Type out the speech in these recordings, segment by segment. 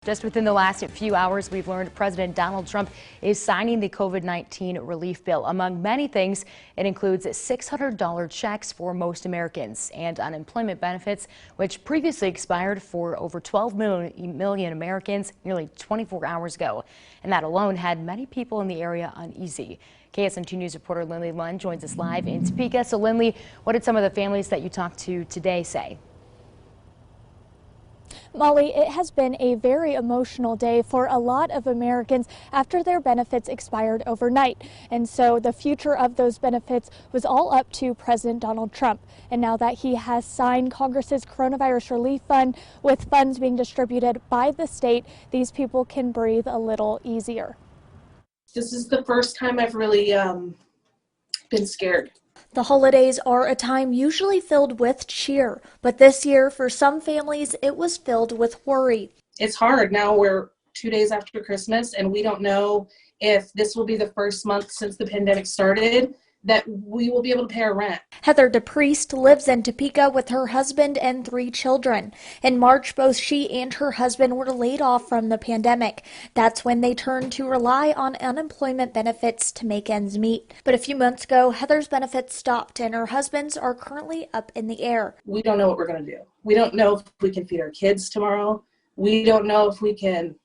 Just within the last few hours, we've learned President Donald Trump is signing the COVID-19 relief bill. Among many things, it includes $600 checks for most Americans and unemployment benefits, which previously expired for over 12 million Americans nearly 24 hours ago. And that alone had many people in the area uneasy. KSNT News reporter Lindley Lund joins us live in Topeka. So, Lindley, what did some of the families that you talked to today say? Molly, it has been a very emotional day for a lot of Americans after their benefits expired overnight. And so the future of those benefits was all up to President Donald Trump. And now that he has signed Congress's coronavirus relief fund with funds being distributed by the state, these people can breathe a little easier. This is the first time I've really been scared. The holidays are a time usually filled with cheer, but this year, for some families, it was filled with worry. It's hard. Now we're 2 days after Christmas, and we don't know if this will be the first month since the pandemic started that we will be able to pay our rent. Heather DePriest lives in Topeka with her husband and 3 children. In March, both she and her husband were laid off from the pandemic. That's when they turned to rely on unemployment benefits to make ends meet. But a few months ago, Heather's benefits stopped and her husband's are currently up in the air. We don't know what we're going to do. We don't know if we can feed our kids tomorrow. We don't know if we can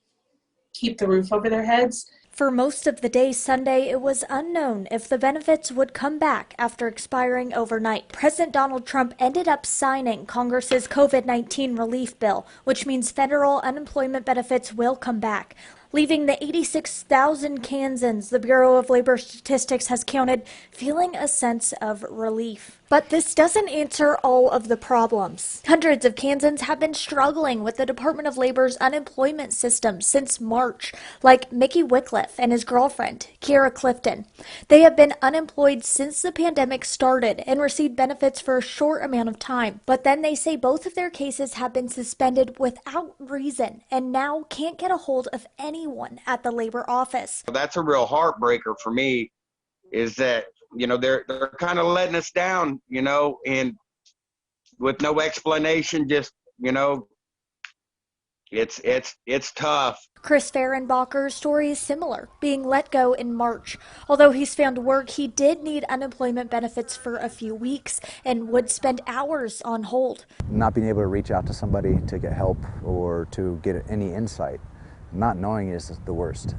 keep the roof over their heads. For most of the day Sunday, it was unknown if the benefits would come back after expiring overnight. President Donald Trump ended up signing Congress's COVID-19 relief bill, which means federal unemployment benefits will come back, leaving the 86,000 Kansans the Bureau of Labor Statistics has counted feeling a sense of relief. But this doesn't answer all of the problems. Hundreds of Kansans have been struggling with the Department of Labor's unemployment system since March, like Mickey Wycliffe and his girlfriend, Kiera Clifton. They have been unemployed since the pandemic started and received benefits for a short amount of time. But then they say both of their cases have been suspended without reason and now can't get a hold of anyone at the labor office. That's a real heartbreaker for me, is that they're kind of letting us down, and with no explanation, just, it's tough. Chris Fehrenbacher's story is similar, being let go in March. Although he's found work, he did need unemployment benefits for a few weeks and would spend hours on hold. Not being able to reach out to somebody to get help or to get any insight. Not knowing is the worst,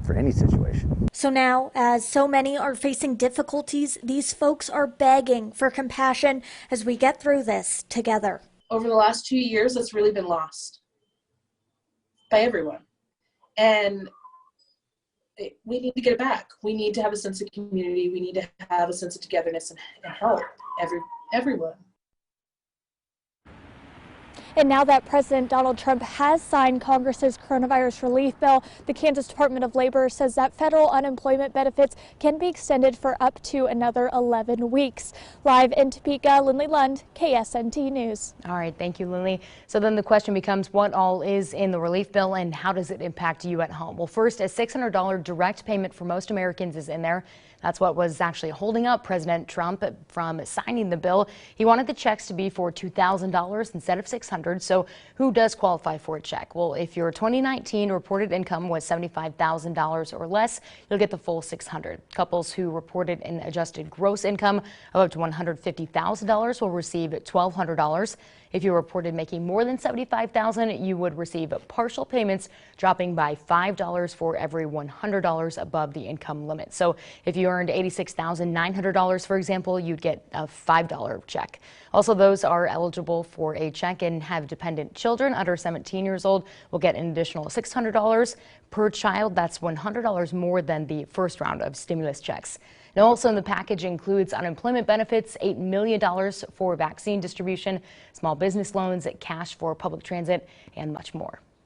for any situation. So now, as so many are facing difficulties, these folks are begging for compassion as we get through this together. Over the last 2 years, it's really been lost by everyone. And we need to get it back. We need to have a sense of community. We need to have a sense of togetherness and help everyone. And now that President Donald Trump has signed Congress's coronavirus relief bill, the Kansas Department of Labor says that federal unemployment benefits can be extended for up to another 11 weeks. Live in Topeka, Lindley Lund, KSNT News. All right, thank you, Lindley. So then the question becomes, what all is in the relief bill and how does it impact you at home? Well, first, a $600 direct payment for most Americans is in there. That's what was actually holding up President Trump from signing the bill. He wanted the checks to be for $2,000 instead of $600. So who does qualify for a check? Well, if your 2019 reported income was $75,000 or less, you'll get the full $600. Couples who reported an adjusted gross income of up to $150,000 will receive $1,200. If you reported making more than $75,000, you would receive partial payments, dropping by $5 for every $100 above the income limit. So if you earned $86,900, for example, you'd get a $5 check. Also, those are eligible for a check and have dependent children under 17 years old will get an additional $600 per child. That's $100 more than the first round of stimulus checks. Now, also in the package includes unemployment benefits, $8 million for vaccine distribution, small business loans, cash for public transit, and much more.